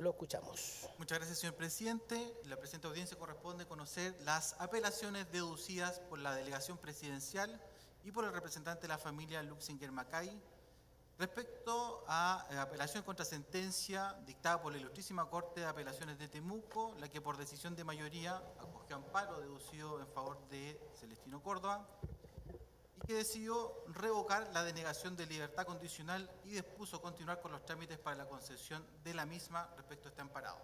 Lo escuchamos. Muchas gracias, señor presidente. La presente audiencia corresponde conocer las apelaciones deducidas por la delegación presidencial y por el representante de la familia Luxinger Macay respecto a apelación contra sentencia dictada por la Ilustrísima Corte de Apelaciones de Temuco, la que por decisión de mayoría acogió amparo deducido en favor de Celestino Córdoba y que decidió revocar la denegación de libertad condicional y dispuso continuar con los trámites para la concesión de la misma respecto a este amparado.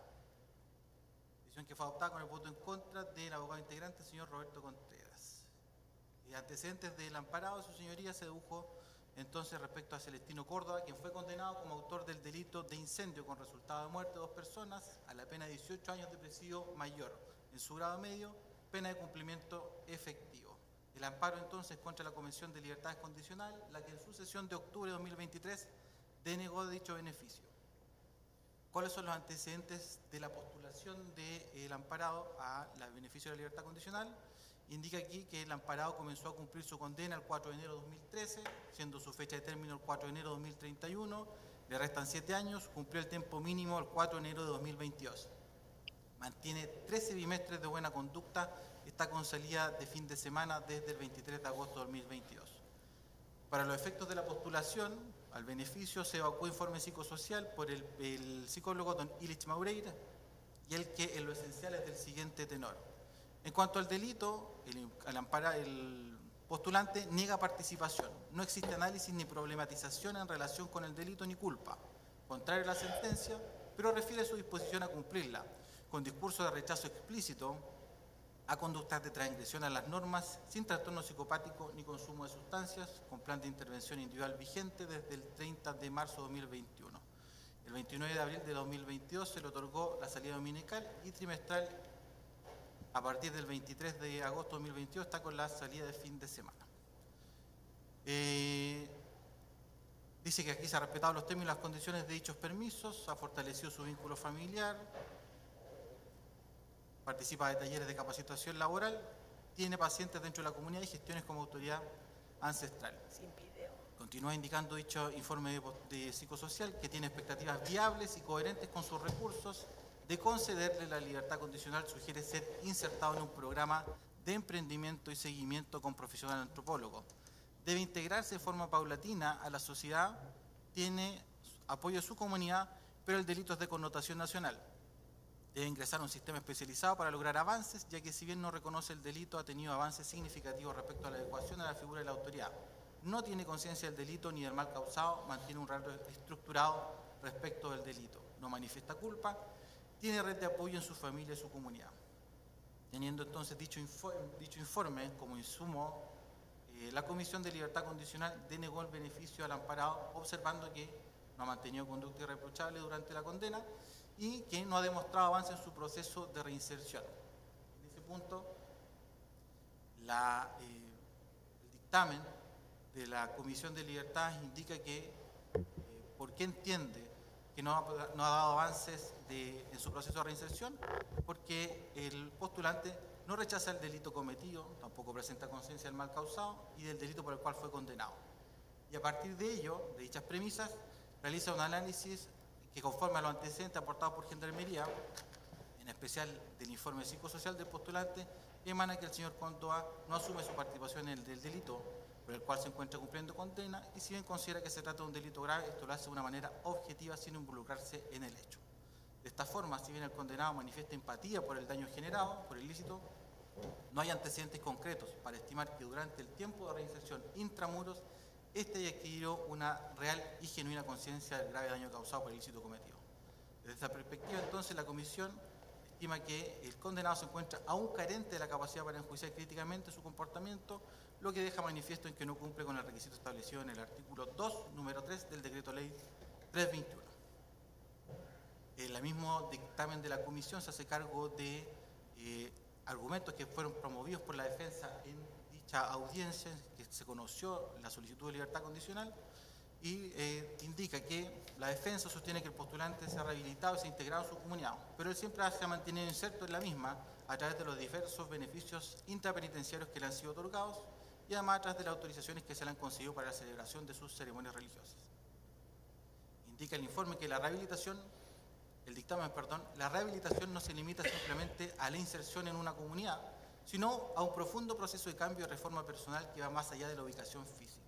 Decisión que fue adoptada con el voto en contra del abogado integrante, el señor Roberto Contreras. Antecedentes del amparado de su señoría se dedujo entonces respecto a Celestino Córdoba, quien fue condenado como autor del delito de incendio con resultado de muerte de 2 personas a la pena de 18 años de presidio mayor en su grado medio, pena de cumplimiento efectivo. El amparo entonces contra la Comisión de Libertades Condicional, la que en su sesión de octubre de 2023 denegó dicho beneficio. ¿Cuáles son los antecedentes de la postulación del amparado a la beneficio de la libertad condicional? Indica aquí que el amparado comenzó a cumplir su condena el 4 de enero de 2013, siendo su fecha de término el 4 de enero de 2031, le restan 7 años, cumplió el tiempo mínimo el 4 de enero de 2022. Mantiene 13 bimestres de buena conducta, está con salida de fin de semana desde el 23 de agosto de 2022. Para los efectos de la postulación, al beneficio se evacuó informe psicosocial por el psicólogo don Ilich Maureira y el que en lo esencial es del siguiente tenor. En cuanto al delito, el postulante niega participación. No existe análisis ni problematización en relación con el delito ni culpa, contrario a la sentencia, pero refiere su disposición a cumplirla, con discurso de rechazo explícito a conductas de transgresión a las normas, sin trastorno psicopático ni consumo de sustancias, con plan de intervención individual vigente desde el 30 de marzo de 2021. El 29 de abril de 2022 se le otorgó la salida dominical y trimestral. A partir del 23 de agosto de 2022 está con la salida de fin de semana. Dice que aquí se han respetado los términos y las condiciones de dichos permisos, ha fortalecido su vínculo familiar, participa de talleres de capacitación laboral, tiene pacientes dentro de la comunidad y gestiones como autoridad ancestral. Sin video. Continúa indicando dicho informe de psicosocial que tiene expectativas viables y coherentes con sus recursos de concederle la libertad condicional, sugiere ser insertado en un programa de emprendimiento y seguimiento con profesional antropólogo. Debe integrarse de forma paulatina a la sociedad, tiene apoyo de su comunidad, pero el delito es de connotación nacional. Debe ingresar a un sistema especializado para lograr avances, ya que si bien no reconoce el delito, ha tenido avances significativos respecto a la adecuación a la figura de la autoridad. No tiene conciencia del delito ni del mal causado, mantiene un rango estructurado respecto del delito. No manifiesta culpa, tiene red de apoyo en su familia y su comunidad. Teniendo entonces dicho informe como insumo, la Comisión de Libertad Condicional denegó el beneficio al amparado, observando que no ha mantenido conducta irreprochable durante la condena y que no ha demostrado avance en su proceso de reinserción. En ese punto, el dictamen de la Comisión de Libertades indica que, ¿por qué entiende que no ha dado avances en su proceso de reinserción? Porque el postulante no rechaza el delito cometido, tampoco presenta conciencia del mal causado y del delito por el cual fue condenado. Y a partir de ello, de dichas premisas, realiza un análisis que, conforme a los antecedentes aportados por Gendarmería, en especial del informe psicosocial del postulante, emana que el señor Córdoba no asume su participación en el delito por el cual se encuentra cumpliendo condena y si bien considera que se trata de un delito grave, esto lo hace de una manera objetiva sin involucrarse en el hecho. De esta forma, si bien el condenado manifiesta empatía por el daño generado por el ilícito, no hay antecedentes concretos para estimar que durante el tiempo de reinserción intramuros, éste haya adquirido una real y genuina conciencia del grave daño causado por el ilícito cometido. Desde esta perspectiva, entonces, la Comisión estima que el condenado se encuentra aún carente de la capacidad para enjuiciar críticamente su comportamiento, lo que deja manifiesto en que no cumple con el requisito establecido en el artículo 2, número 3 del Decreto Ley 321. El mismo dictamen de la Comisión se hace cargo de argumentos que fueron promovidos por la defensa en dicha audiencia, que se conoció la solicitud de libertad condicional, y indica que la defensa sostiene que el postulante se ha rehabilitado y se ha integrado en su comunidad, pero él siempre se ha mantenido inserto en la misma a través de los diversos beneficios intrapenitenciarios que le han sido otorgados y además a través de las autorizaciones que se le han concedido para la celebración de sus ceremonias religiosas. Indica el informe que la rehabilitación la rehabilitación no se limita simplemente a la inserción en una comunidad, sino a un profundo proceso de cambio y reforma personal que va más allá de la ubicación física.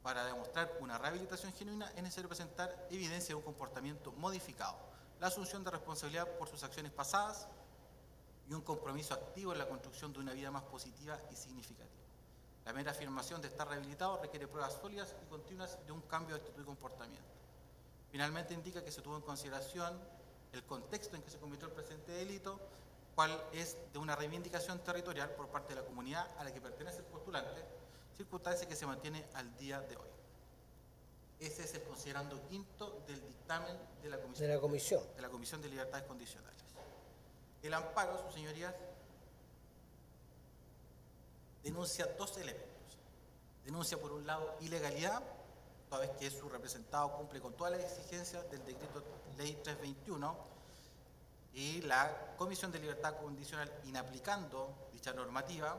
Para demostrar una rehabilitación genuina es necesario presentar evidencia de un comportamiento modificado, la asunción de responsabilidad por sus acciones pasadas y un compromiso activo en la construcción de una vida más positiva y significativa. La mera afirmación de estar rehabilitado requiere pruebas sólidas y continuas de un cambio de actitud y comportamiento. Finalmente indica que se tuvo en consideración el contexto en que se cometió el presente delito, cual es de una reivindicación territorial por parte de la comunidad a la que pertenece el postulante, circunstancia que se mantiene al día de hoy. Ese es el considerando quinto del dictamen de la Comisión de Libertades Condicionales. El amparo, sus señorías, denuncia dos elementos. Denuncia, por un lado, ilegalidad, toda vez que su representado cumple con todas las exigencias del decreto ley 321 y la Comisión de Libertad Condicional, inaplicando dicha normativa,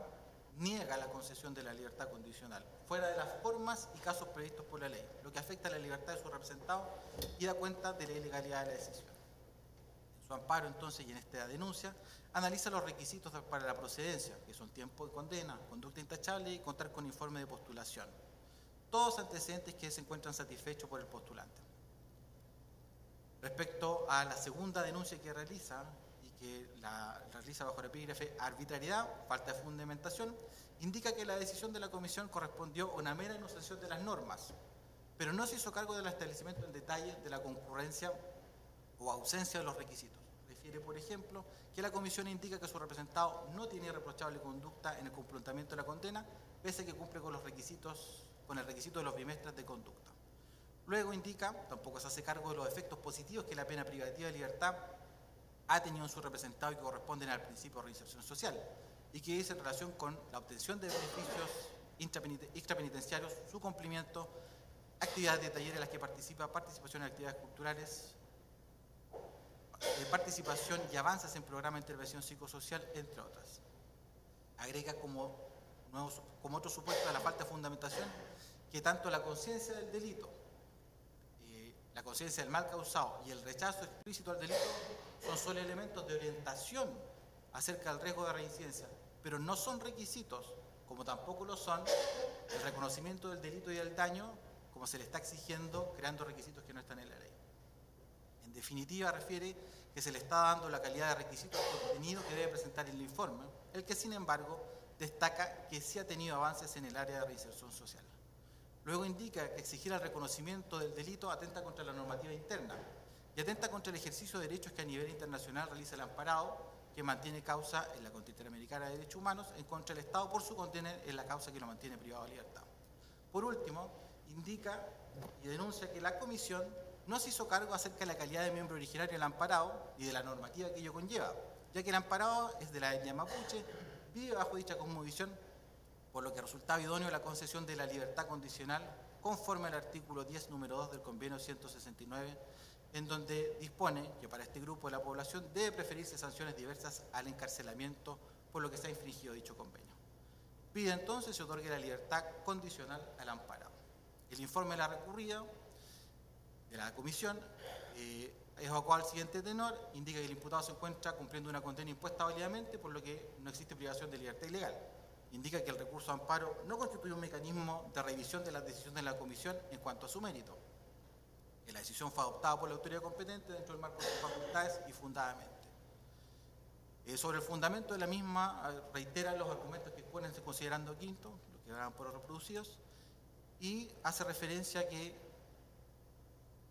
niega la concesión de la libertad condicional, fuera de las formas y casos previstos por la ley, lo que afecta a la libertad de su representado y da cuenta de la ilegalidad de la decisión. En su amparo, entonces, y en esta denuncia, analiza los requisitos para la procedencia, que son tiempo de condena, conducta intachable y contar con informe de postulación. Todos antecedentes que se encuentran satisfechos por el postulante. Respecto a la segunda denuncia que realiza, y que la realiza bajo el epígrafe arbitrariedad, falta de fundamentación, indica que la decisión de la comisión correspondió a una mera enunciación de las normas, pero no se hizo cargo del establecimiento en detalle de la concurrencia o ausencia de los requisitos. Refiere, por ejemplo, que la comisión indica que su representado no tiene irreprochable conducta en el cumplimiento de la condena, pese a que cumple con el requisito de los bimestres de conducta. Luego indica, tampoco se hace cargo de los efectos positivos que la pena privativa de libertad ha tenido en su representado y que corresponden al principio de reinserción social, y que dice en relación con la obtención de beneficios extrapenitenciarios, su cumplimiento, actividades de talleres en las que participación en actividades culturales, participación y avances en programas de intervención psicosocial, entre otras. Agrega como otro supuesto de la falta de fundamentación que tanto la conciencia del delito, la conciencia del mal causado y el rechazo explícito al delito son solo elementos de orientación acerca del riesgo de reincidencia, pero no son requisitos, como tampoco lo son el reconocimiento del delito y del daño, como se le está exigiendo, creando requisitos que no están en la ley. En definitiva, refiere que se le está dando la calidad de requisitos contenidos que debe presentar el informe, el que, sin embargo, destaca que sí ha tenido avances en el área de reinserción social. Luego indica que exigir el reconocimiento del delito atenta contra la normativa interna y atenta contra el ejercicio de derechos que a nivel internacional realiza el amparado, que mantiene causa en la Corte Interamericana de Derechos Humanos en contra del Estado por su condena en la causa que lo mantiene privado de libertad. Por último, indica y denuncia que la comisión no se hizo cargo acerca de la calidad de miembro originario del amparado y de la normativa que ello conlleva, ya que el amparado es de la etnia mapuche, vive bajo dicha cosmovisión, por lo que resultaba idóneo la concesión de la libertad condicional conforme al artículo 10, número 2 del convenio 169, en donde dispone que para este grupo de la población debe preferirse sanciones diversas al encarcelamiento por lo que se ha infringido dicho convenio. Pide entonces se otorgue la libertad condicional al amparado. El informe de la recurrida de la comisión es evacuado al siguiente tenor, indica que el imputado se encuentra cumpliendo una condena impuesta válidamente, por lo que no existe privación de libertad ilegal. Indica que el recurso de amparo no constituye un mecanismo de revisión de las decisiones de la comisión en cuanto a su mérito, que la decisión fue adoptada por la autoridad competente dentro del marco de sus facultades y fundadamente. Sobre el fundamento de la misma, reitera los argumentos que exponense considerando quinto, los que quedarán por reproducidos, y hace referencia a que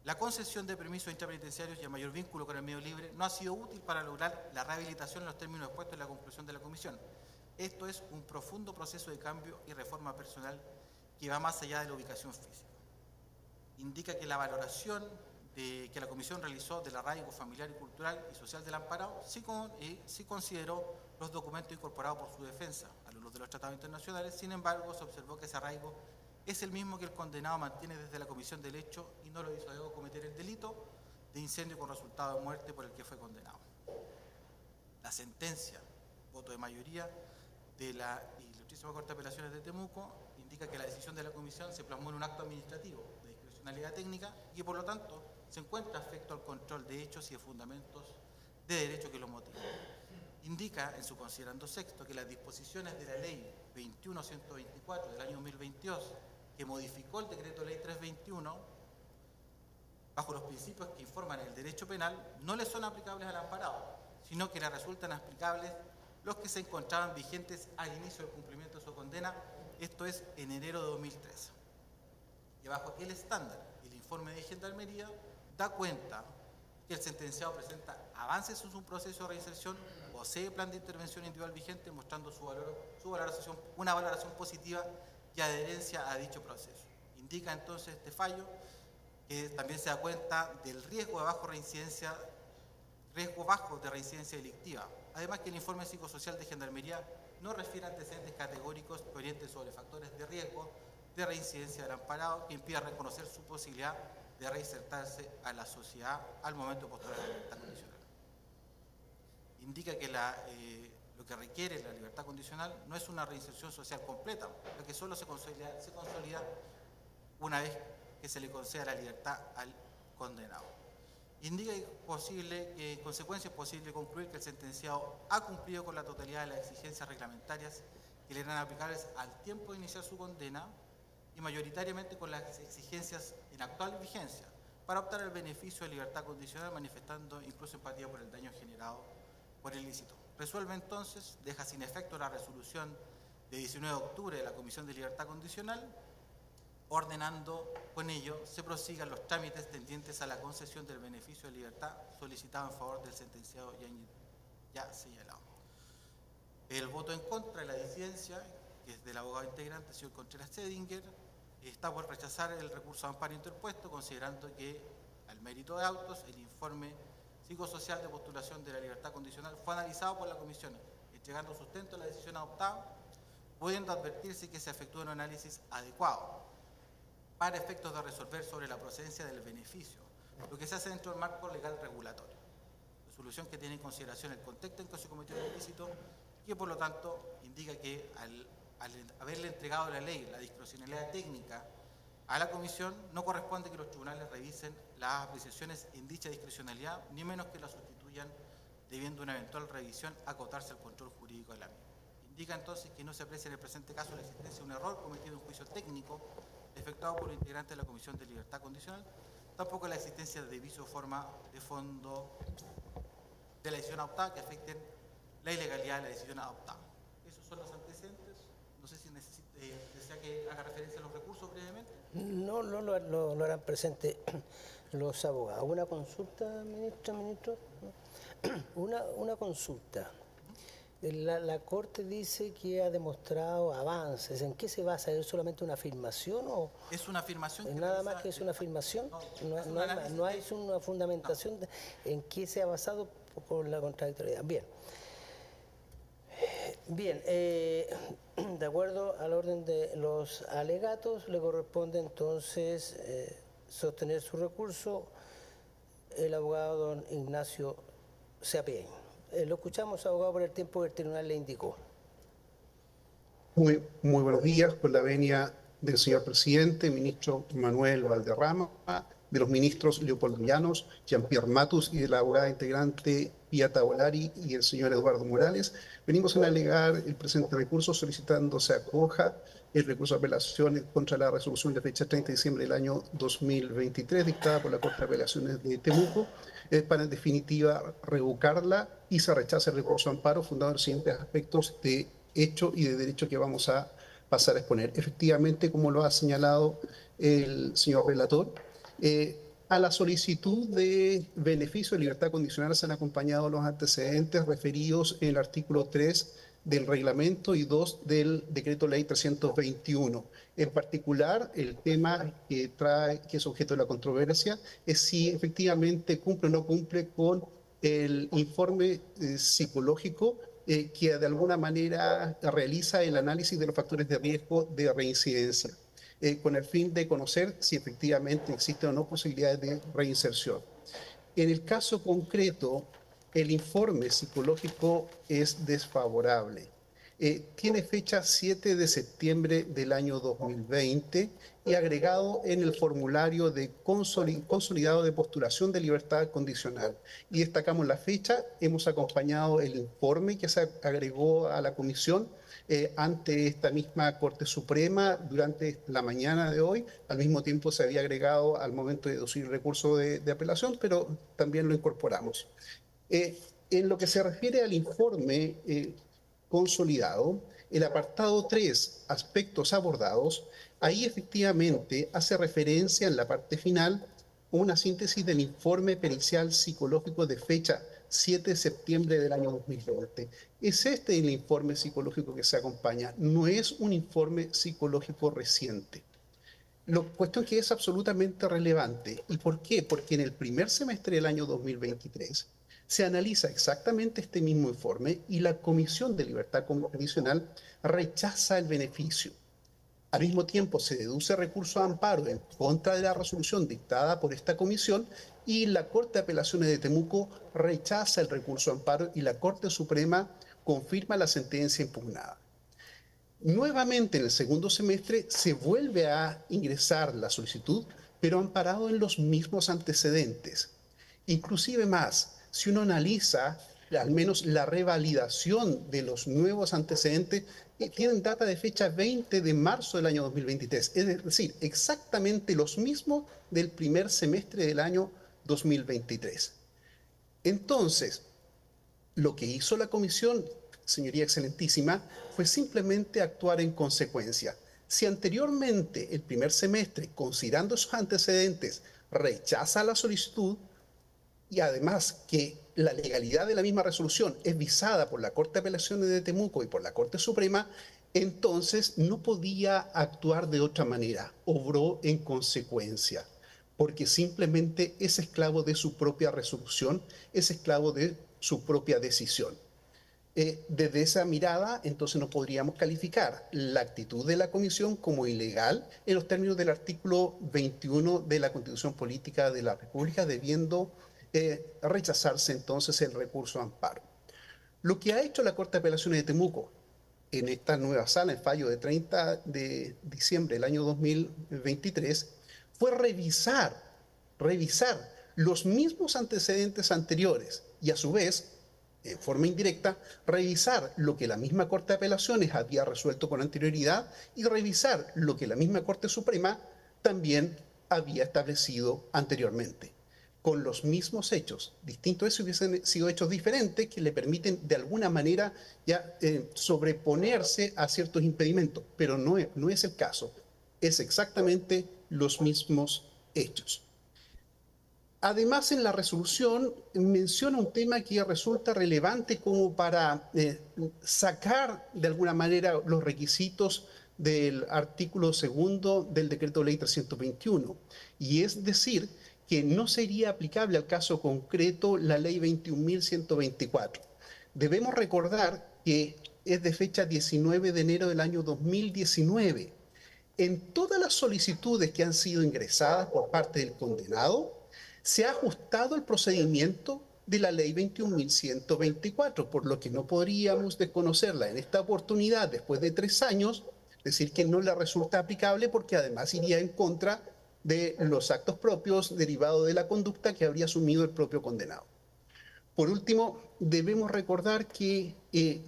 la concesión de permisos intrapenitenciarios y a mayor vínculo con el medio libre no ha sido útil para lograr la rehabilitación en los términos expuestos en la conclusión de la comisión. Esto es un profundo proceso de cambio y reforma personal que va más allá de la ubicación física. Indica que la valoración que la comisión realizó del arraigo familiar y cultural y social del amparado sí consideró los documentos incorporados por su defensa a la luz de los tratados internacionales. Sin embargo, se observó que ese arraigo es el mismo que el condenado mantiene desde la comisión del hecho y no lo hizo luego cometer el delito de incendio con resultado de muerte por el que fue condenado. La sentencia, voto de mayoría, de la Ilustrísima Corte de Apelaciones de Temuco indica que la decisión de la comisión se plasmó en un acto administrativo de discrecionalidad técnica y que por lo tanto se encuentra afecto al control de hechos y de fundamentos de derecho que lo motivan. Indica en su considerando sexto que las disposiciones de la Ley 21.124 del año 2022, que modificó el decreto Ley 321, bajo los principios que informan el derecho penal, no le son aplicables al amparado, sino que le resultan aplicables los que se encontraban vigentes al inicio del cumplimiento de su condena, esto es en enero de 2013. Y bajo el estándar, el informe de Gendarmería da cuenta que el sentenciado presenta avances en su proceso de reinserción, posee plan de intervención individual vigente, mostrando una valoración positiva y adherencia a dicho proceso. Indica entonces este fallo que también se da cuenta del riesgo bajo de reincidencia delictiva. Además que el informe psicosocial de Gendarmería no refiere a antecedentes categóricos que orienten sobre factores de riesgo de reincidencia del amparado que impida reconocer su posibilidad de reinsertarse a la sociedad al momento de postular la libertad condicional. Indica que lo que requiere la libertad condicional no es una reinserción social completa, lo que solo se consolida una vez que se le conceda la libertad al condenado. Indica que en consecuencia es posible concluir que el sentenciado ha cumplido con la totalidad de las exigencias reglamentarias que le eran aplicables al tiempo de iniciar su condena y mayoritariamente con las exigencias en actual vigencia para optar al beneficio de libertad condicional, manifestando incluso empatía por el daño generado por el ilícito. Resuelve entonces, deja sin efecto la resolución de 19 de octubre de la Comisión de Libertad Condicional, ordenando con ello se prosigan los trámites tendientes a la concesión del beneficio de libertad solicitado en favor del sentenciado ya señalado. El voto en contra de la disidencia, que es del abogado integrante, señor Contreras Zedinger, está por rechazar el recurso de amparo interpuesto, considerando que, al mérito de autos, el informe psicosocial de postulación de la libertad condicional fue analizado por la Comisión, entregando sustento a la decisión adoptada, pudiendo advertirse que se efectúe un análisis adecuado para efectos de resolver sobre la procedencia del beneficio, lo que se hace dentro del marco legal regulatorio. Resolución que tiene en consideración el contexto en que se cometió el ilícito, que por lo tanto indica que al haberle entregado la ley, la discrecionalidad técnica a la Comisión, no corresponde que los tribunales revisen las apreciaciones en dicha discrecionalidad, ni menos que la sustituyan, debiendo una eventual revisión acotarse al control jurídico de la misma. Indica entonces que no se aprecia en el presente caso la existencia de un error cometido en juicio técnico efectuado por los integrantes de la Comisión de Libertad Condicional, tampoco la existencia de vicio de fondo de la decisión adoptada que afecten la ilegalidad de la decisión adoptada. Esos son los antecedentes. No sé si desea que haga referencia a los recursos brevemente. No lo harán presente los abogados. ¿Una consulta, ministro? Una consulta. La Corte dice que ha demostrado avances. ¿En qué se basa? ¿Es solamente una afirmación o...? Es una afirmación. ¿Nada más que es una afirmación? No hay una fundamentación en qué se ha basado por la contradictoriedad. Bien, de acuerdo al orden de los alegatos, le corresponde entonces sostener su recurso el abogado don Ignacio Seapien. Lo escuchamos, abogado, por el tiempo que el tribunal le indicó. Muy buenos días, por la venia del señor presidente, ministro Manuel Valderrama, de los ministros Leopoldo Llanos, Jean-Pierre Matus y de la abogada integrante Pia Tavolari y el señor Eduardo Morales. Venimos a alegar el presente recurso solicitando se acoja el recurso de apelación contra la resolución de fecha 30 de diciembre del año 2023 dictada por la Corte de Apelaciones de Temuco para en definitiva revocarla y se rechaza el recurso de amparo fundado en los siguientes aspectos de hecho y de derecho que vamos a pasar a exponer. Efectivamente, como lo ha señalado el señor relator, a la solicitud de beneficio de libertad condicional se han acompañado los antecedentes referidos en el artículo 3 del reglamento y 2 del decreto ley 321. En particular, el tema que es objeto de la controversia es si efectivamente cumple o no cumple con el informe psicológico que de alguna manera realiza el análisis de los factores de riesgo de reincidencia, con el fin de conocer si efectivamente existen o no posibilidades de reinserción. En el caso concreto, el informe psicológico es desfavorable. tiene fecha 7 de septiembre del año 2020 y agregado en el formulario de consolidado de postulación de libertad condicional. Y destacamos la fecha, hemos acompañado el informe que se agregó a la comisión ante esta misma Corte Suprema durante la mañana de hoy. Al mismo tiempo se había agregado al momento de deducir el recurso de apelación, pero también lo incorporamos. En lo que se refiere al informe consolidado, el apartado 3, aspectos abordados, ahí efectivamente hace referencia en la parte final a una síntesis del informe pericial psicológico de fecha 7 de septiembre del año 2020. Es este el informe psicológico que se acompaña, no es un informe psicológico reciente. La cuestión que es absolutamente relevante. ¿Y por qué? Porque en el primer semestre del año 2023 se analiza exactamente este mismo informe y la Comisión de Libertad Condicional rechaza el beneficio. Al mismo tiempo se deduce recurso de amparo en contra de la resolución dictada por esta comisión y la Corte de Apelaciones de Temuco rechaza el recurso de amparo y la Corte Suprema confirma la sentencia impugnada. Nuevamente en el segundo semestre se vuelve a ingresar la solicitud, pero amparado en los mismos antecedentes. Inclusive más, si uno analiza al menos la revalidación de los nuevos antecedentes, tienen data de fecha 20 de marzo del año 2023, es decir, exactamente los mismos del primer semestre del año 2023. Entonces, lo que hizo la comisión, señoría excelentísima, fue simplemente actuar en consecuencia. Si anteriormente, el primer semestre, considerando esos antecedentes, rechaza la solicitud y además que la legalidad de la misma resolución es visada por la Corte de Apelaciones de Temuco y por la Corte Suprema, entonces no podía actuar de otra manera, obró en consecuencia, porque simplemente es esclavo de su propia resolución, es esclavo de su propia decisión. Desde esa mirada, entonces no podríamos calificar la actitud de la Comisión como ilegal en los términos del artículo 21 de la Constitución Política de la República, debiendo rechazarse entonces el recurso de amparo. Lo que ha hecho la Corte de Apelaciones de Temuco en esta nueva sala, en fallo de 30 de diciembre del año 2023, fue revisar los mismos antecedentes anteriores y a su vez, en forma indirecta, revisar lo que la misma Corte de Apelaciones había resuelto con anterioridad y revisar lo que la misma Corte Suprema también había establecido anteriormente, con los mismos hechos. Distinto es si hubiesen sido hechos diferentes que le permiten de alguna manera ya sobreponerse a ciertos impedimentos, pero no es el caso. Es exactamente los mismos hechos. Además, en la resolución menciona un tema que resulta relevante como para sacar de alguna manera los requisitos del artículo 2 del Decreto Ley 321, y es decir, que no sería aplicable al caso concreto la Ley 21.124. Debemos recordar que es de fecha 19 de enero del año 2019. En todas las solicitudes que han sido ingresadas por parte del condenado, se ha ajustado el procedimiento de la Ley 21.124, por lo que no podríamos desconocerla en esta oportunidad después de 3 años, decir que no le resulta aplicable porque además iría en contra de los actos propios derivados de la conducta que habría asumido el propio condenado. Por último, debemos recordar que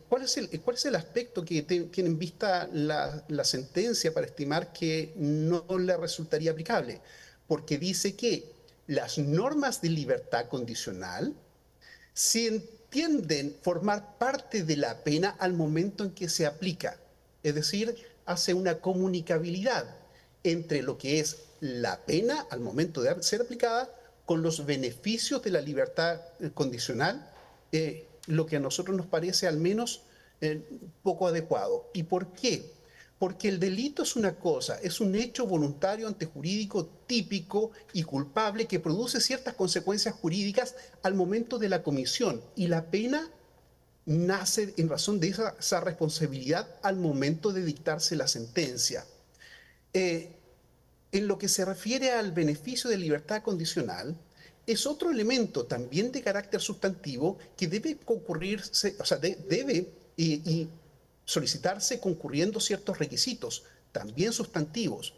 ¿cuál es el aspecto que tiene en vista la sentencia para estimar que no le resultaría aplicable? Porque dice que las normas de libertad condicional se entienden formar parte de la pena al momento en que se aplica. Es decir, hace una comunicabilidad entre lo que es la pena al momento de ser aplicada con los beneficios de la libertad condicional, lo que a nosotros nos parece al menos poco adecuado. ¿Y por qué? Porque el delito es una cosa, es un hecho voluntario antejurídico típico y culpable que produce ciertas consecuencias jurídicas al momento de la comisión, y la pena nace en razón de esa responsabilidad al momento de dictarse la sentencia. En lo que se refiere al beneficio de libertad condicional, es otro elemento también de carácter sustantivo que debe concurrirse, o sea, debe solicitarse concurriendo ciertos requisitos, también sustantivos.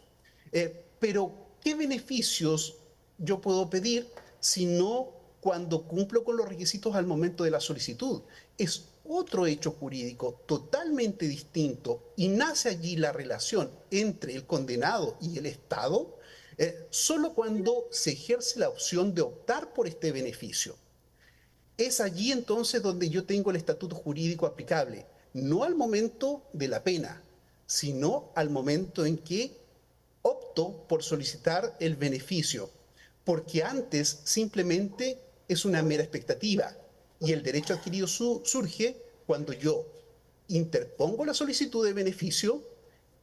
Pero, ¿qué beneficios yo puedo pedir si no cuando cumplo con los requisitos al momento de la solicitud? Es otro hecho jurídico totalmente distinto y nace allí la relación entre el condenado y el Estado solo cuando se ejerce la opción de optar por este beneficio. Es allí entonces donde yo tengo el estatuto jurídico aplicable, no al momento de la pena, sino al momento en que opto por solicitar el beneficio, porque antes simplemente es una mera expectativa y el derecho adquirido surge cuando yo interpongo la solicitud de beneficio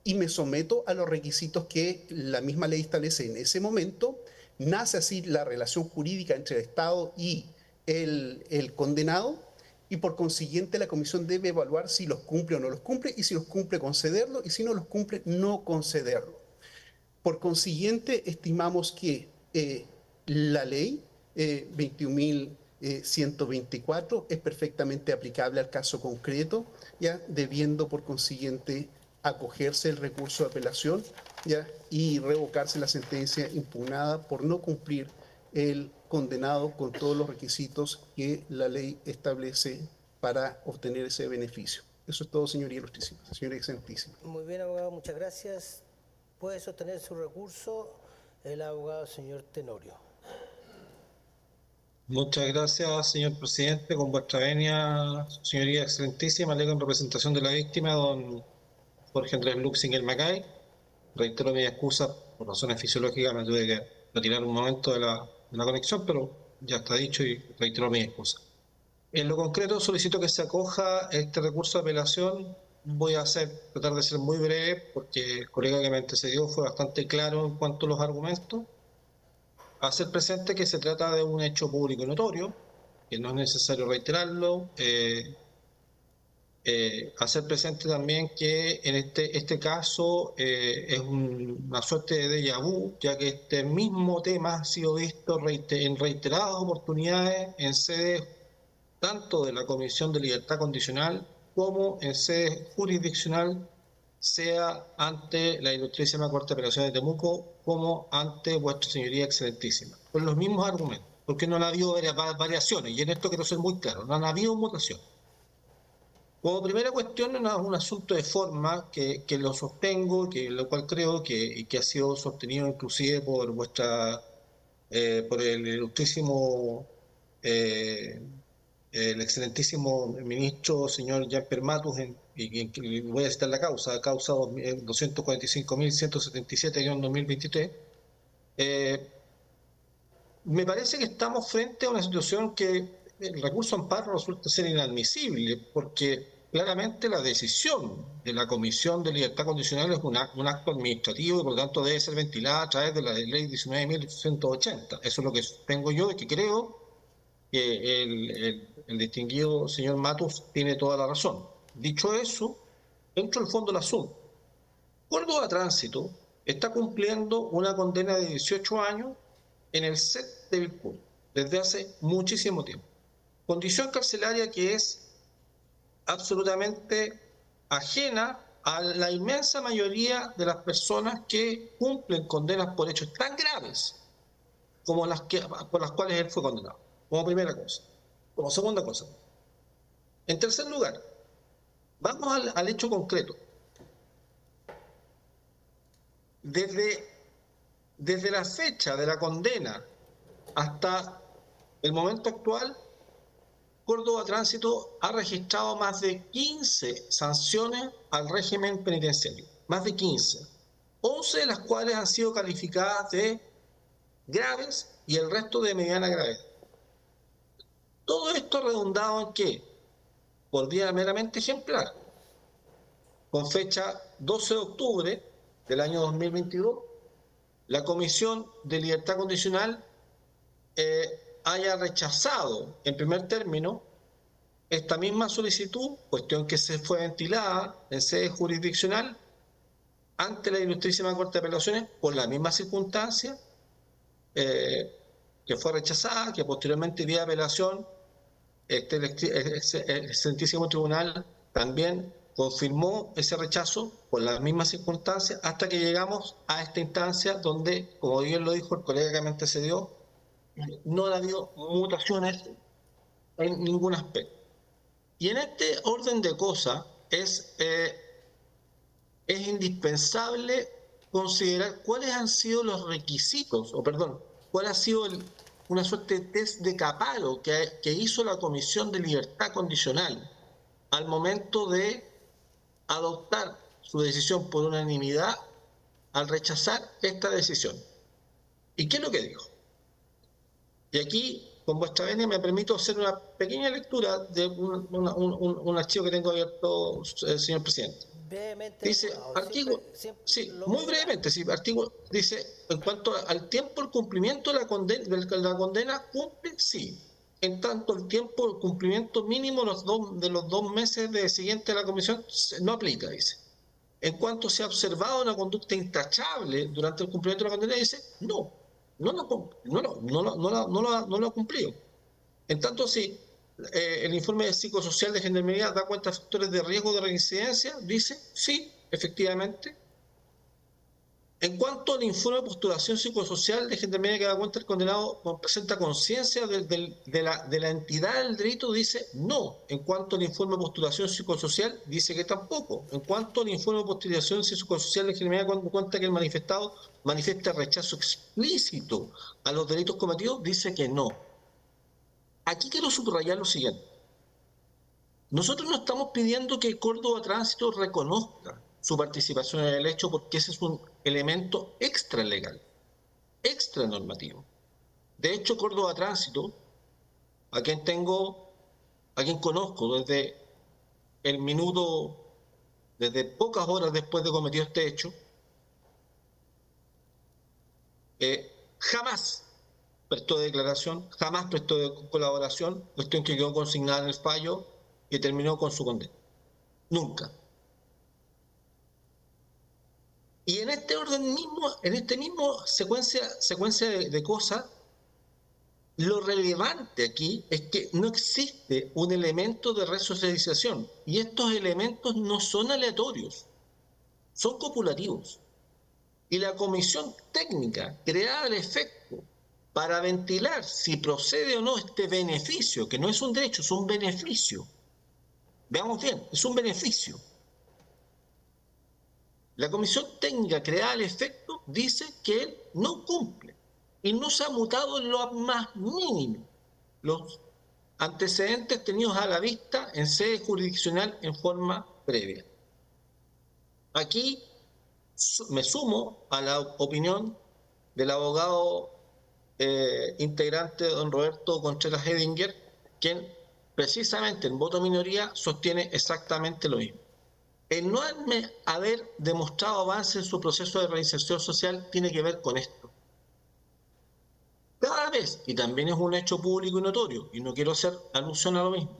y me someto a los requisitos que la misma ley establece en ese momento. Nace así la relación jurídica entre el Estado y el condenado, y por consiguiente la comisión debe evaluar si los cumple o no los cumple, y si los cumple concederlo, y si no los cumple no concederlo. Por consiguiente, estimamos que la ley 21.124 es perfectamente aplicable al caso concreto, ya debiendo por consiguiente acogerse el recurso de apelación, ya, y revocarse la sentencia impugnada por no cumplir el condenado con todos los requisitos que la ley establece para obtener ese beneficio. Eso es todo, señoría ilustrísima, señoría excelentísima. Muy bien, abogado, muchas gracias. Puede sostener su recurso el abogado señor Tenorio. Muchas gracias, señor presidente. Con vuestra venia, señoría excelentísima, leo en representación de la víctima, don Jorge Andrés Luxinger Macay. Reitero mis excusas, por razones fisiológicas me tuve que retirar un momento de la conexión, pero ya está dicho y reitero mis excusas. En lo concreto, solicito que se acoja este recurso de apelación. Voy a tratar de ser muy breve, porque el colega que me antecedió fue bastante claro en cuanto a los argumentos. Hacer presente que se trata de un hecho público y notorio, que no es necesario reiterarlo. Hacer presente también que en este caso es una suerte de déjà vu, ya que este mismo tema ha sido visto en reiteradas oportunidades en sedes tanto de la Comisión de Libertad Condicional como en sede jurisdiccional, sea ante la Ilustrísima Corte de Apelaciones de Temuco como ante vuestra señoría excelentísima, con los mismos argumentos, porque no han habido variaciones, y en esto quiero ser muy claro, no han habido mutaciones. Como primera cuestión, es un asunto de forma que lo sostengo, lo cual creo que ha sido sostenido inclusive por por el ilustrísimo, el excelentísimo ministro señor Jean-Pierre Matus, y voy a citar la causa 245.177-2023. Me parece que estamos frente a una situación que el recurso amparo resulta ser inadmisible, porque claramente la decisión de la Comisión de Libertad Condicional es un acto administrativo y por lo tanto debe ser ventilada a través de la ley 19.180. Eso es lo que tengo yo, y que creo que el distinguido señor Matus tiene toda la razón. Dicho eso, entro al fondo del asunto. Córdoba Tránsito está cumpliendo una condena de 18 años en el set de Vilcún desde hace muchísimo tiempo. Condición carcelaria que es absolutamente ajena a la inmensa mayoría de las personas que cumplen condenas por hechos tan graves como por las cuales él fue condenado, como primera cosa. Como segunda cosa, en tercer lugar, vamos al hecho concreto. Desde la fecha de la condena hasta el momento actual, Córdoba Tránsito ha registrado más de 15 sanciones al régimen penitenciario, más de 15, 11 de las cuales han sido calificadas de graves y el resto de mediana gravedad. Todo esto redundado en que, por vía meramente ejemplar, con fecha 12 de octubre del año 2022, la Comisión de Libertad Condicional haya rechazado en primer término esta misma solicitud, cuestión que se fue ventilada en sede jurisdiccional ante la Ilustrísima Corte de Apelaciones por la misma circunstancia, que fue rechazada, que posteriormente iría a apelación. El excelentísimo tribunal también confirmó ese rechazo por las mismas circunstancias hasta que llegamos a esta instancia donde, como bien lo dijo el colega que me antecedió, no ha habido mutaciones en ningún aspecto. Y en este orden de cosas es indispensable considerar cuáles han sido los requisitos, cuál ha sido una suerte de test de Caparo que hizo la Comisión de Libertad Condicional al momento de adoptar su decisión por unanimidad al rechazar esta decisión. ¿Y qué es lo que dijo? Y aquí, con vuestra venia, me permito hacer una pequeña lectura de un archivo que tengo abierto, señor presidente. Brevemente, Dice, artículo, sí, muy brevemente, sí, artículo, dice, en cuanto al tiempo del cumplimiento de la condena, cumple, sí. En tanto, el tiempo del cumplimiento mínimo de los 2 meses de siguiente a la comisión no aplica, dice. En cuanto se ha observado una conducta intachable durante el cumplimiento de la condena, dice, no lo ha cumplido. En tanto, sí, el informe psicosocial de Gendarmería da cuenta de factores de riesgo de reincidencia, dice, sí, efectivamente. En cuanto al informe de postulación psicosocial de Gendarmería que da cuenta el condenado presenta conciencia de la entidad del delito, dice no. En cuanto al informe de postulación psicosocial, dice que tampoco. En cuanto al informe de postulación psicosocial de Gendarmería cuando cuenta que el manifestado manifiesta rechazo explícito a los delitos cometidos, dice que no. Aquí quiero subrayar lo siguiente. Nosotros no estamos pidiendo que Córdoba Tránsito reconozca su participación en el hecho porque ese es un elemento extra legal, extra normativo. De hecho, Córdoba Tránsito, a quien conozco desde desde pocas horas después de cometido este hecho, jamás prestó declaración, jamás prestó colaboración, cuestión que quedó consignada en el fallo y terminó con su condena. Nunca. Y en este orden mismo, en este mismo secuencia de cosas, lo relevante aquí es que no existe un elemento de resocialización y estos elementos no son aleatorios, son copulativos. Y la comisión técnica creada al efecto para ventilar si procede o no este beneficio, que no es un derecho, es un beneficio. Veamos bien, es un beneficio. La comisión técnica creada al efecto dice que él no cumple y no se ha mutado en lo más mínimo los antecedentes tenidos a la vista en sede jurisdiccional en forma previa. Aquí me sumo a la opinión del abogado integrante don Roberto Contreras Hedinger, quien precisamente en voto minoría sostiene exactamente lo mismo. El no haber demostrado avance en su proceso de reinserción social tiene que ver con esto. Cada vez, y también es un hecho público y notorio, y no quiero hacer alusión a lo mismo,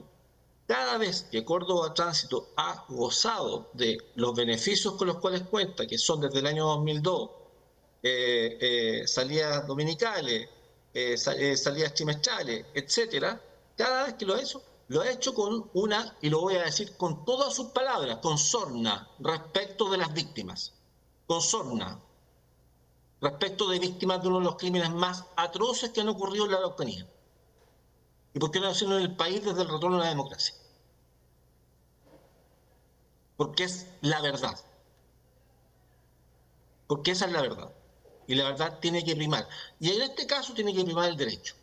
cada vez que Córdoba Tránsito ha gozado de los beneficios con los cuales cuenta, que son desde el año 2002, salidas dominicales, salidas trimestrales, etcétera, cada vez que lo ha hecho con una, y lo voy a decir con todas sus palabras, con sorna respecto de las víctimas, con sorna respecto de víctimas de uno de los crímenes más atroces que han ocurrido en la Araucanía. ¿Y por qué no hacerlo en el país desde el retorno a la democracia? Porque es la verdad. Porque esa es la verdad. Y la verdad tiene que primar. Y en este caso tiene que primar el derecho.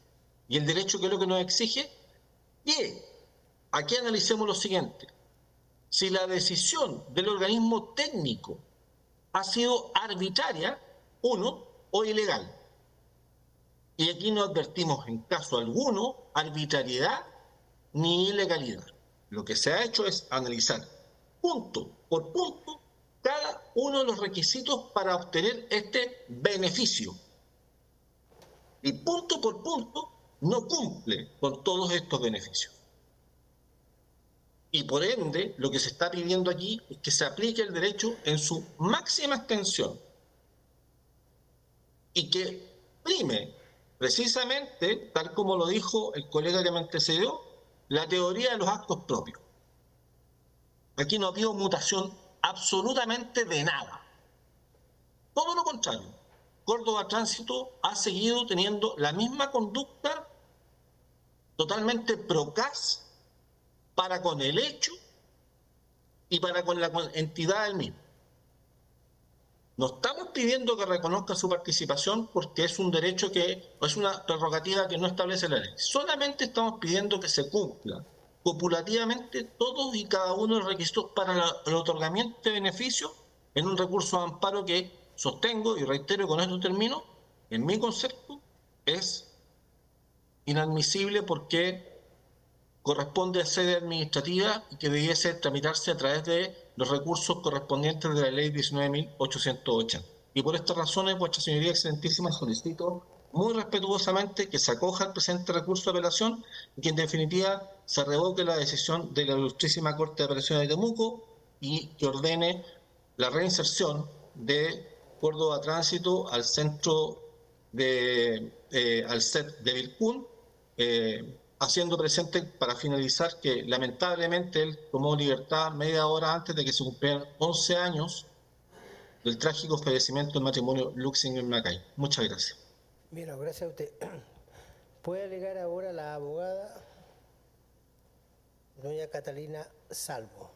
Y el derecho, que es lo que nos exige, que aquí analicemos lo siguiente. Si la decisión del organismo técnico ha sido arbitraria, o ilegal. Y aquí no advertimos en caso alguno arbitrariedad ni ilegalidad. Lo que se ha hecho es analizar punto por punto cada uno de los requisitos para obtener este beneficio. Y punto por punto no cumple con todos estos beneficios. Y por ende, lo que se está pidiendo aquí es que se aplique el derecho en su máxima extensión y que prime, precisamente, tal como lo dijo el colega que me antecedió, la teoría de los actos propios. aquí no ha habido mutación absolutamente de nada. Todo lo contrario. Córdoba Tránsito ha seguido teniendo la misma conducta totalmente procaz para con el hecho y para con la entidad del mismo. No estamos pidiendo que reconozca su participación porque es un derecho es una prerrogativa que no establece la ley. Solamente estamos pidiendo que se cumpla copulativamente todos y cada uno de los requisitos para el otorgamiento de beneficios en un recurso de amparo que sostengo y reitero, y con esto termino, en mi concepto es inadmisible porque corresponde a sede administrativa y que debiese tramitarse a través de los recursos correspondientes de la ley 19.880. Y por estas razones, vuestra señoría excelentísima, solicito muy respetuosamente que se acoja el presente recurso de apelación y que en definitiva se revoque la decisión de la ilustrísima Corte de Apelaciones de Temuco y que ordene la reinserción de Córdoba Tránsito al centro al CET de Vilcún, haciendo presente para finalizar que lamentablemente él tomó libertad media hora antes de que se cumplieran 11 años del trágico fallecimiento del matrimonio Luxinger-Macay. Muchas gracias. Bien, gracias a usted. Puede alegar ahora la abogada doña Catalina Salvo.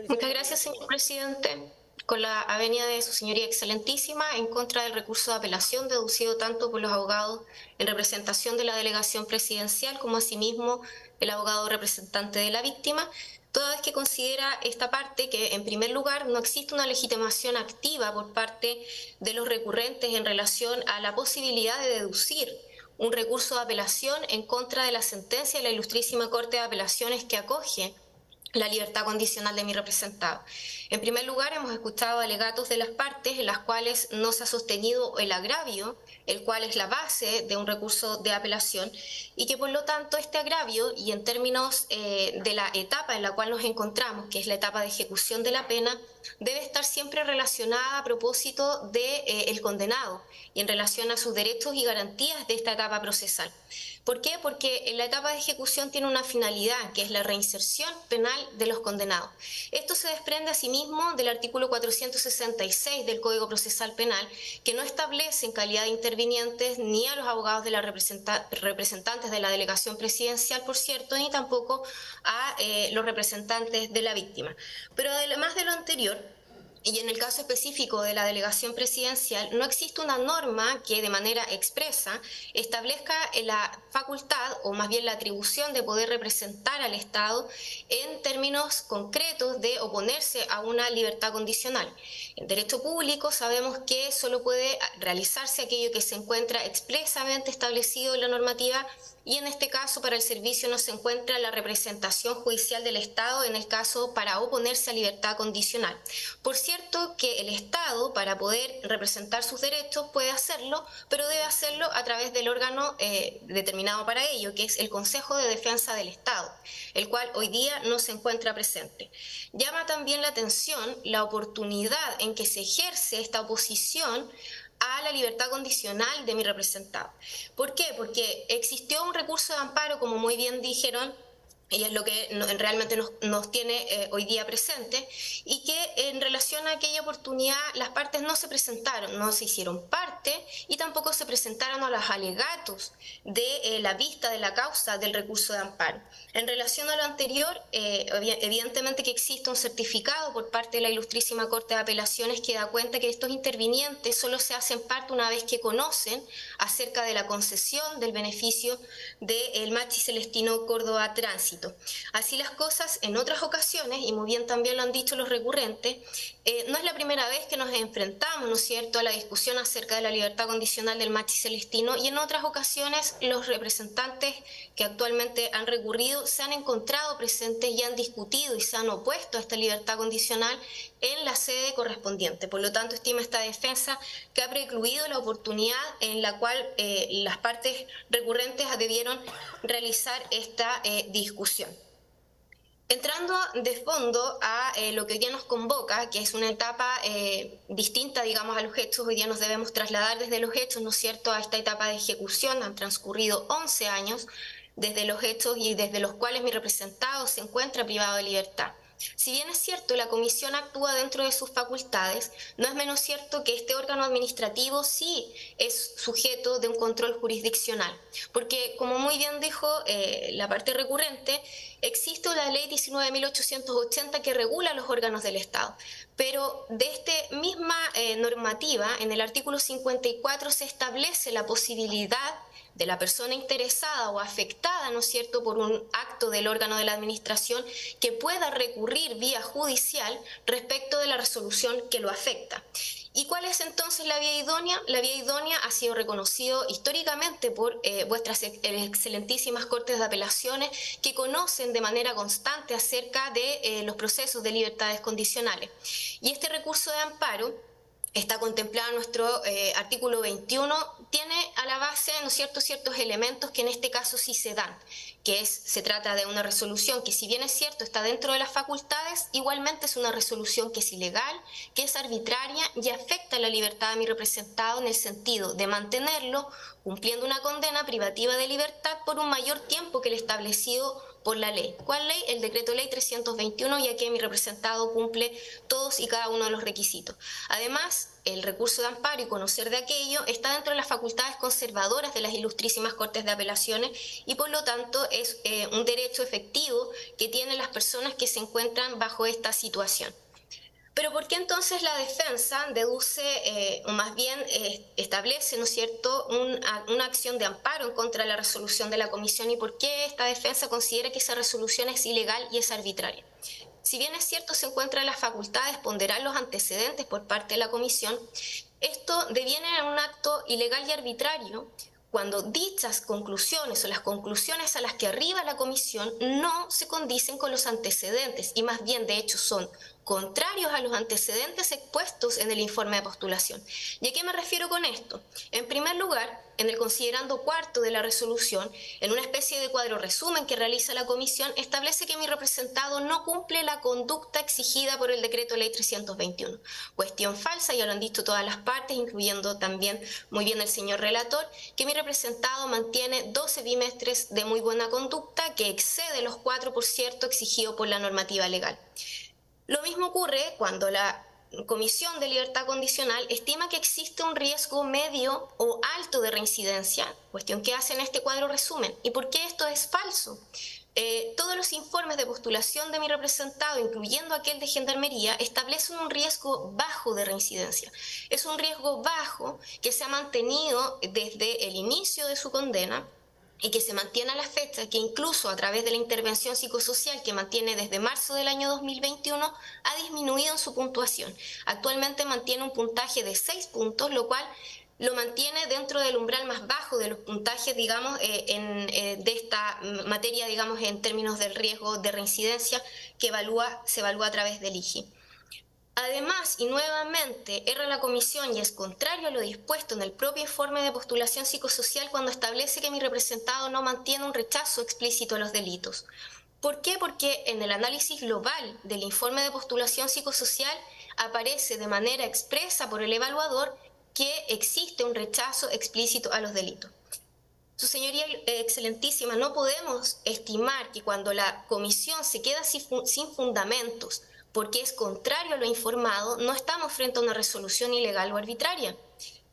Muchas gracias, señor presidente. Con la avenia de su señoría excelentísima, en contra del recurso de apelación deducido tanto por los abogados en representación de la delegación presidencial como asimismo el abogado representante de la víctima, toda vez que considera esta parte que, en primer lugar, no existe una legitimación activa por parte de los recurrentes en relación a la posibilidad de deducir un recurso de apelación en contra de la sentencia de la ilustrísima Corte de Apelaciones que acoge la libertad condicional de mi representado. En primer lugar, hemos escuchado alegatos de las partes en las cuales no se ha sostenido el agravio, el cual es la base de un recurso de apelación, y que por lo tanto este agravio, y en términos de la etapa en la cual nos encontramos, que es la etapa de ejecución de la pena, debe estar siempre relacionada a propósito del condenado y en relación a sus derechos y garantías de esta etapa procesal. ¿Por qué? Porque la etapa de ejecución tiene una finalidad, que es la reinserción penal de los condenados. Esto se desprende asimismo del artículo 466 del Código Procesal Penal, que no establece en calidad de intervinientes ni a los abogados de la representantes de la delegación presidencial, por cierto, ni tampoco a los representantes de la víctima. Pero además de lo anterior, y en el caso específico de la delegación presidencial, no existe una norma que de manera expresa establezca la facultad, o más bien la atribución de poder representar al Estado en términos concretos de oponerse a una libertad condicional. En derecho público sabemos que solo puede realizarse aquello que se encuentra expresamente establecido en la normativa, y en este caso para el servicio no se encuentra la representación judicial del Estado en el caso para oponerse a libertad condicional. Por cierto que el Estado, para poder representar sus derechos, puede hacerlo, pero debe hacerlo a través del órgano determinado para ello, que es el Consejo de Defensa del Estado, el cual hoy día no se encuentra presente. Llama también la atención la oportunidad en que se ejerce esta oposición a la libertad condicional de mi representado. ¿Por qué? Porque existió un recurso de amparo, como muy bien dijeron, y es lo que realmente nos tiene hoy día presente, y que en relación a aquella oportunidad las partes no se presentaron, no se hicieron parte y tampoco se presentaron a los alegatos de la vista de la causa del recurso de amparo. En relación a lo anterior, evidentemente que existe un certificado por parte de la ilustrísima Corte de Apelaciones que da cuenta que estos intervinientes solo se hacen parte una vez que conocen acerca de la concesión del beneficio del Machi Celestino Córdoba Tránsito. Así las cosas, en otras ocasiones, y muy bien también lo han dicho los recurrentes, no es la primera vez que nos enfrentamos, ¿no es cierto?, a la discusión acerca de la libertad condicional del Machi Celestino, y en otras ocasiones los representantes que actualmente han recurrido se han encontrado presentes y han discutido y se han opuesto a esta libertad condicional en la sede correspondiente. Por lo tanto, estima esta defensa que ha precluido la oportunidad en la cual las partes recurrentes debieron realizar esta discusión. Entrando de fondo a lo que hoy día nos convoca, que es una etapa distinta, digamos, a los hechos, hoy día nos debemos trasladar desde los hechos, ¿no es cierto?, a esta etapa de ejecución. Han transcurrido 11 años, desde los hechos y desde los cuales mi representado se encuentra privado de libertad. Si bien es cierto, la comisión actúa dentro de sus facultades, no es menos cierto que este órgano administrativo sí es sujeto de un control jurisdiccional, porque como muy bien dijo la parte recurrente, existe la ley 19.880 que regula los órganos del Estado, pero de esta misma normativa, en el artículo 54 se establece la posibilidad de la persona interesada o afectada, ¿no es cierto?, por un acto del órgano de la administración que pueda recurrir vía judicial respecto de la resolución que lo afecta. ¿Y cuál es entonces la vía idónea? La vía idónea ha sido reconocido históricamente por vuestras excelentísimas Cortes de Apelaciones, que conocen de manera constante acerca de los procesos de libertades condicionales. Y este recurso de amparo está contemplado en nuestro artículo 21, tiene a la base, ¿no es cierto?, ciertos elementos que en este caso sí se dan, se trata de una resolución que, si bien es cierto, está dentro de las facultades, igualmente es una resolución que es ilegal, que es arbitraria y afecta la libertad de mi representado en el sentido de mantenerlo cumpliendo una condena privativa de libertad por un mayor tiempo que el establecido por la ley. ¿Cuál ley? El decreto ley 321, ya que mi representado cumple todos y cada uno de los requisitos. Además, el recurso de amparo y conocer de aquello está dentro de las facultades conservadoras de las ilustrísimas Cortes de Apelaciones y por lo tanto es un derecho efectivo que tienen las personas que se encuentran bajo esta situación. Pero ¿por qué entonces la defensa deduce, o más bien establece, ¿no es cierto?, una acción de amparo en contra de la resolución de la comisión, y por qué esta defensa considera que esa resolución es ilegal y es arbitraria? Si bien es cierto, se encuentra en las facultades ponderar los antecedentes por parte de la comisión, esto deviene en un acto ilegal y arbitrario cuando dichas conclusiones o las conclusiones a las que arriba la comisión no se condicen con los antecedentes y más bien, de hecho, son contrarios a los antecedentes expuestos en el informe de postulación. ¿Y a qué me refiero con esto? En primer lugar, en el considerando cuarto de la resolución, en una especie de cuadro resumen que realiza la comisión, establece que mi representado no cumple la conducta exigida por el decreto ley 321. Cuestión falsa, ya lo han dicho todas las partes, incluyendo también muy bien el señor relator, que mi representado mantiene 12 bimestres de muy buena conducta, que excede los 4, por cierto, exigido por la normativa legal. Lo mismo ocurre cuando la Comisión de Libertad Condicional estima que existe un riesgo medio o alto de reincidencia, cuestión que hace en este cuadro resumen. ¿Y por qué esto es falso? Todos los informes de postulación de mi representado, incluyendo aquel de Gendarmería, establecen un riesgo bajo de reincidencia. Es un riesgo bajo que se ha mantenido desde el inicio de su condena y que se mantiene a la fecha, que incluso a través de la intervención psicosocial que mantiene desde marzo del año 2021, ha disminuido en su puntuación. Actualmente mantiene un puntaje de 6 puntos, lo cual lo mantiene dentro del umbral más bajo de los puntajes, digamos, de esta materia, digamos, en términos del riesgo de reincidencia que se evalúa a través del IGI. Además, y nuevamente, erra la comisión y es contrario a lo dispuesto en el propio informe de postulación psicosocial cuando establece que mi representado no mantiene un rechazo explícito a los delitos. ¿Por qué? Porque en el análisis global del informe de postulación psicosocial aparece de manera expresa por el evaluador que existe un rechazo explícito a los delitos. Su señoría excelentísima, no podemos estimar que cuando la comisión se queda sin fundamentos porque es contrario a lo informado, no estamos frente a una resolución ilegal o arbitraria.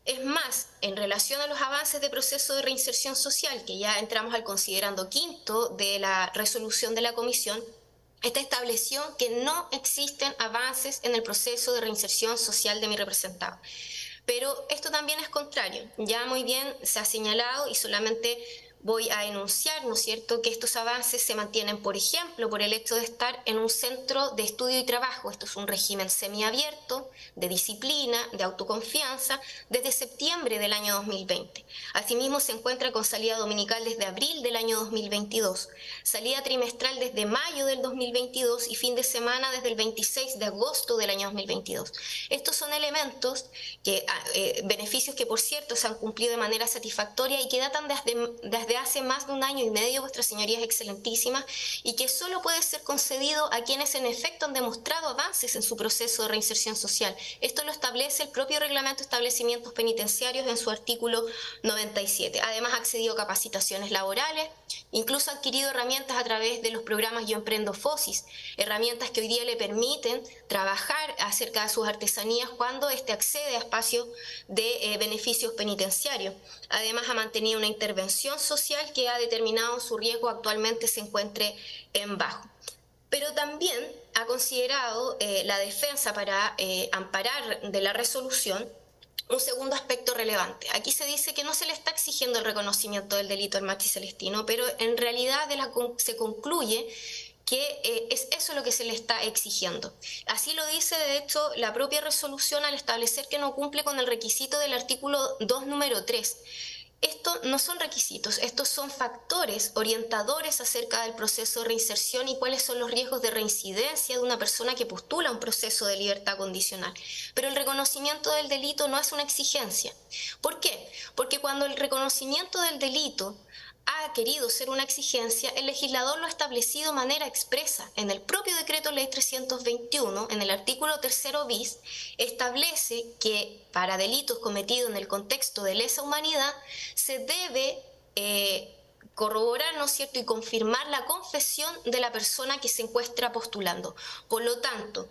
Es más, en relación a los avances de proceso de reinserción social, que ya entramos al considerando quinto de la resolución de la comisión, esta estableció que no existen avances en el proceso de reinserción social de mi representado. Pero esto también es contrario. Ya muy bien se ha señalado y solamente voy a enunciar, ¿no es cierto?, que estos avances se mantienen, por ejemplo, por el hecho de estar en un centro de estudio y trabajo. Esto es un régimen semiabierto, de disciplina, de autoconfianza, desde septiembre del año 2020. Asimismo, se encuentra con salida dominical desde abril del año 2022, salida trimestral desde mayo del 2022 y fin de semana desde el 26 de agosto del año 2022. Estos son elementos, beneficios que, por cierto, se han cumplido de manera satisfactoria y que datan desde hace más de un año y medio, vuestras señorías excelentísimas, y que solo puede ser concedido a quienes en efecto han demostrado avances en su proceso de reinserción social. Esto lo establece el propio Reglamento de Establecimientos Penitenciarios en su artículo 97. Además, ha accedido a capacitaciones laborales, Incluso ha adquirido herramientas a través de los programas Yo Emprendo FOSIS, herramientas que hoy día le permiten trabajar acerca de sus artesanías cuando accede a espacios de beneficios penitenciarios. Además, ha mantenido una intervención social que ha determinado su riesgo actualmente se encuentre en bajo. Pero también ha considerado la defensa para amparar de la resolución un segundo aspecto relevante. Aquí se dice que no se le está exigiendo el reconocimiento del delito al Maxi Celestino, pero en realidad se concluye que es eso lo que se le está exigiendo. Así lo dice, de hecho, la propia resolución al establecer que no cumple con el requisito del artículo 2, número 3. Estos no son requisitos, estos son factores orientadores acerca del proceso de reinserción y cuáles son los riesgos de reincidencia de una persona que postula un proceso de libertad condicional. Pero el reconocimiento del delito no es una exigencia. ¿Por qué? Porque cuando el reconocimiento del delito ha querido ser una exigencia, el legislador lo ha establecido de manera expresa. En el propio decreto ley 321, en el artículo 3º bis, establece que para delitos cometidos en el contexto de lesa humanidad se debe corroborar, ¿no es cierto?, y confirmar la confesión de la persona que se encuentra postulando. Por lo tanto,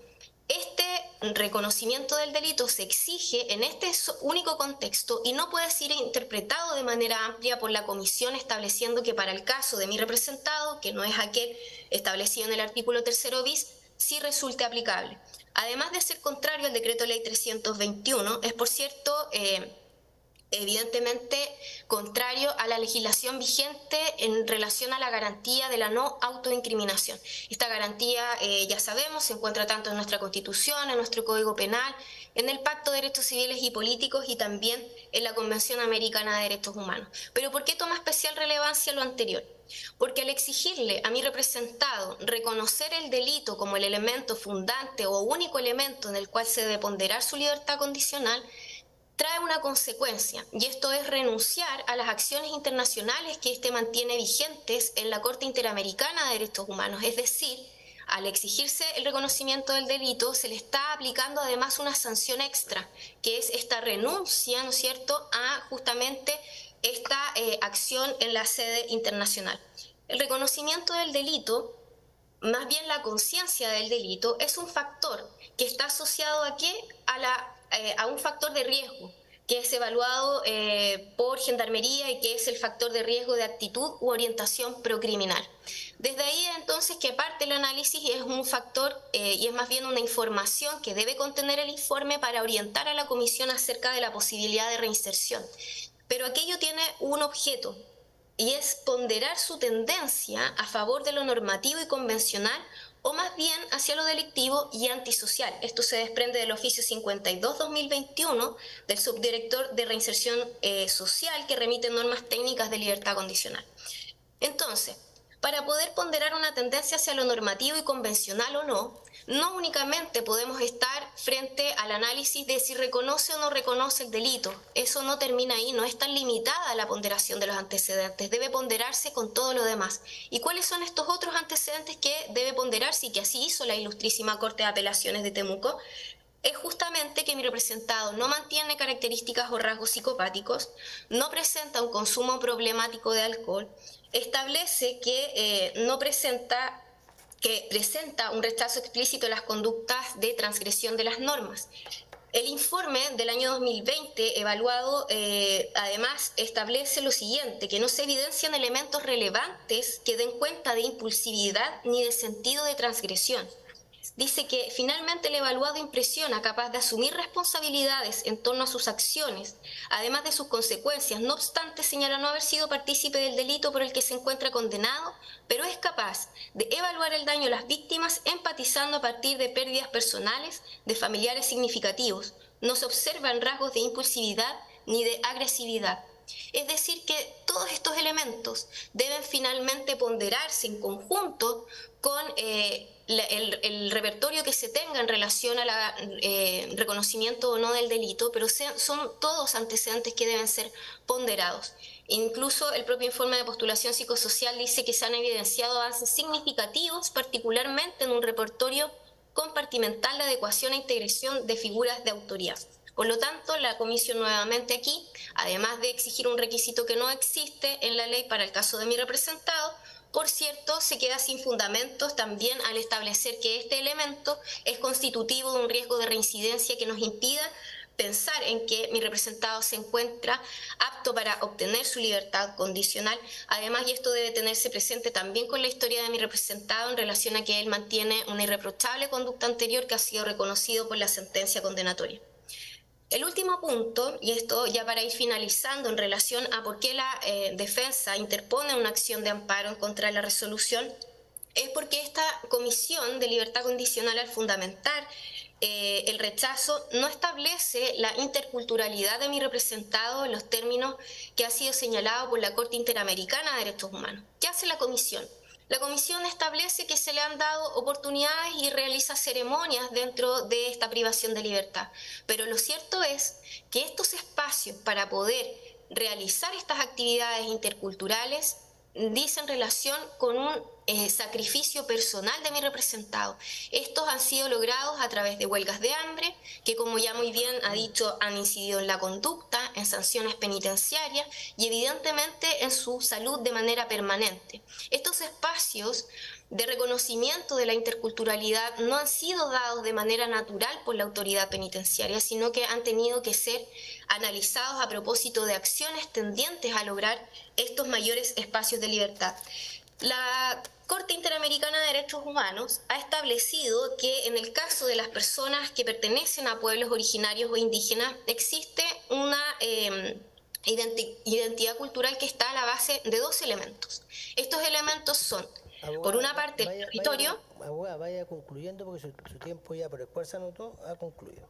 este reconocimiento del delito se exige en este único contexto y no puede ser interpretado de manera amplia por la comisión, estableciendo que para el caso de mi representado, que no es aquel establecido en el artículo 3º bis, sí resulte aplicable. Además de ser contrario al decreto ley 321, es por cierto evidentemente contrario a la legislación vigente en relación a la garantía de la no autoincriminación. Esta garantía, ya sabemos, se encuentra tanto en nuestra Constitución, en nuestro Código Penal, en el Pacto de Derechos Civiles y Políticos y también en la Convención Americana de Derechos Humanos. ¿Pero por qué toma especial relevancia lo anterior? Porque al exigirle a mi representado reconocer el delito como el elemento fundante o único elemento en el cual se debe ponderar su libertad condicional, trae una consecuencia, y esto es renunciar a las acciones internacionales que éste mantiene vigentes en la Corte Interamericana de Derechos Humanos. Es decir, al exigirse el reconocimiento del delito, se le está aplicando además una sanción extra, que es esta renuncia, ¿no es cierto?, a justamente esta acción en la sede internacional. El reconocimiento del delito, más bien la conciencia del delito, es un factor que está asociado ¿a qué? A un factor de riesgo que es evaluado por Gendarmería y que es el factor de riesgo de actitud u orientación procriminal. Desde ahí entonces que parte el análisis es un factor y es más bien una información que debe contener el informe para orientar a la comisión acerca de la posibilidad de reinserción. Pero aquello tiene un objeto y es ponderar su tendencia a favor de lo normativo y convencional o más bien hacia lo delictivo y antisocial. Esto se desprende del oficio 52-2021 del subdirector de Reinserción Social que remite normas técnicas de libertad condicional. Entonces, para poder ponderar una tendencia hacia lo normativo y convencional o no, no únicamente podemos estar frente al análisis de si reconoce o no reconoce el delito. Eso no termina ahí, no es tan limitada la ponderación de los antecedentes, debe ponderarse con todo lo demás. ¿Y cuáles son estos otros antecedentes que debe ponderarse y que así hizo la ilustrísima Corte de Apelaciones de Temuco? Es justamente que mi representado no mantiene características o rasgos psicopáticos, no presenta un consumo problemático de alcohol, establece que presenta un rechazo explícito de las conductas de transgresión de las normas. El informe del año 2020 evaluado además establece lo siguiente, que no se evidencian elementos relevantes que den cuenta de impulsividad ni de sentido de transgresión. Dice que finalmente el evaluado impresiona capaz de asumir responsabilidades en torno a sus acciones, además de sus consecuencias. No obstante, señala no haber sido partícipe del delito por el que se encuentra condenado, pero es capaz de evaluar el daño a las víctimas empatizando a partir de pérdidas personales de familiares significativos. No se observan rasgos de impulsividad ni de agresividad. Es decir, que todos estos elementos deben finalmente ponderarse en conjunto con el repertorio que se tenga en relación al reconocimiento o no del delito, pero son todos antecedentes que deben ser ponderados. Incluso el propio informe de postulación psicosocial dice que se han evidenciado avances significativos, particularmente en un repertorio compartimental de adecuación e integración de figuras de autoridad. Por lo tanto, la comisión nuevamente aquí, además de exigir un requisito que no existe en la ley para el caso de mi representado, por cierto, se queda sin fundamentos también al establecer que este elemento es constitutivo de un riesgo de reincidencia que nos impida pensar en que mi representado se encuentra apto para obtener su libertad condicional. Además, y esto debe tenerse presente también con la historia de mi representado en relación a que él mantiene una irreprochable conducta anterior que ha sido reconocido por la sentencia condenatoria. El último punto, y esto ya para ir finalizando en relación a por qué la defensa interpone una acción de amparo en contra de la resolución, es porque esta comisión de libertad condicional, al fundamentar el rechazo, no establece la interculturalidad de mi representado en los términos que ha sido señalado por la Corte Interamericana de Derechos Humanos. ¿Qué hace la comisión? La comisión establece que se le han dado oportunidades y realiza ceremonias dentro de esta privación de libertad. Pero lo cierto es que estos espacios para poder realizar estas actividades interculturales dicen relación con un sacrificio personal de mi representado. Estos han sido logrados a través de huelgas de hambre, que como ya muy bien ha dicho, han incidido en la conducta, en sanciones penitenciarias y evidentemente en su salud de manera permanente. Estos espacios de reconocimiento de la interculturalidad no han sido dados de manera natural por la autoridad penitenciaria, sino que han tenido que ser analizados a propósito de acciones tendientes a lograr estos mayores espacios de libertad. La Corte Interamericana de Derechos Humanos ha establecido que en el caso de las personas que pertenecen a pueblos originarios o indígenas existe una identidad cultural que está a la base de dos elementos. Estos elementos son, por una parte, el territorio. Abogada, vaya concluyendo porque su tiempo ya por el cual se anotó ha concluido.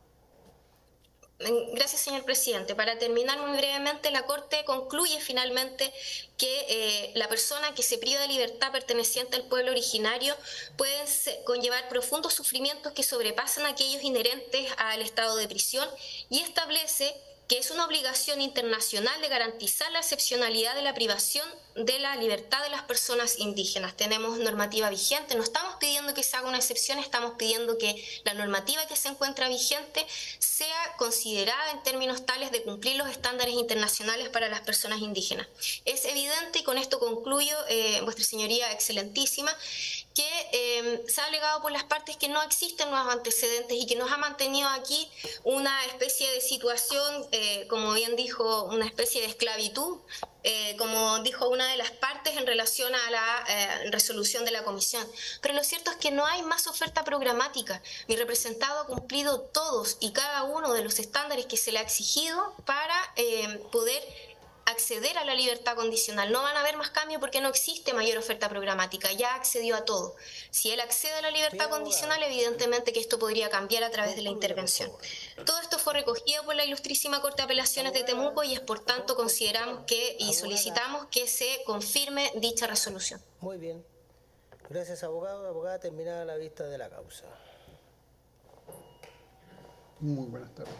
Gracias, señor presidente. Para terminar muy brevemente, la Corte concluye finalmente que la persona que se priva de libertad perteneciente al pueblo originario puede conllevar profundos sufrimientos que sobrepasan aquellos inherentes al estado de prisión y establece que es una obligación internacional de garantizar la excepcionalidad de la privación de la libertad de las personas indígenas. Tenemos normativa vigente, no estamos pidiendo que se haga una excepción, estamos pidiendo que la normativa que se encuentra vigente sea considerada en términos tales de cumplir los estándares internacionales para las personas indígenas. Es evidente, y con esto concluyo, Vuestra Señoría Excelentísima, que se ha alegado por las partes que no existen nuevos antecedentes y que nos ha mantenido aquí una especie de situación, como bien dijo, una especie de esclavitud, como dijo una de las partes en relación a la resolución de la comisión. Pero lo cierto es que no hay más oferta programática. Mi representado ha cumplido todos y cada uno de los estándares que se le ha exigido para poder acceder a la libertad condicional. No van a haber más cambios porque no existe mayor oferta programática, ya accedió a todo. Si él accede a la libertad condicional, evidentemente que esto podría cambiar a través de la intervención. Todo esto fue recogido por la Ilustrísima Corte de Apelaciones de Temuco y es por tanto consideramos que y solicitamos que se confirme dicha resolución. Muy bien. Gracias, abogado. Abogada, terminada la vista de la causa. Muy buenas tardes.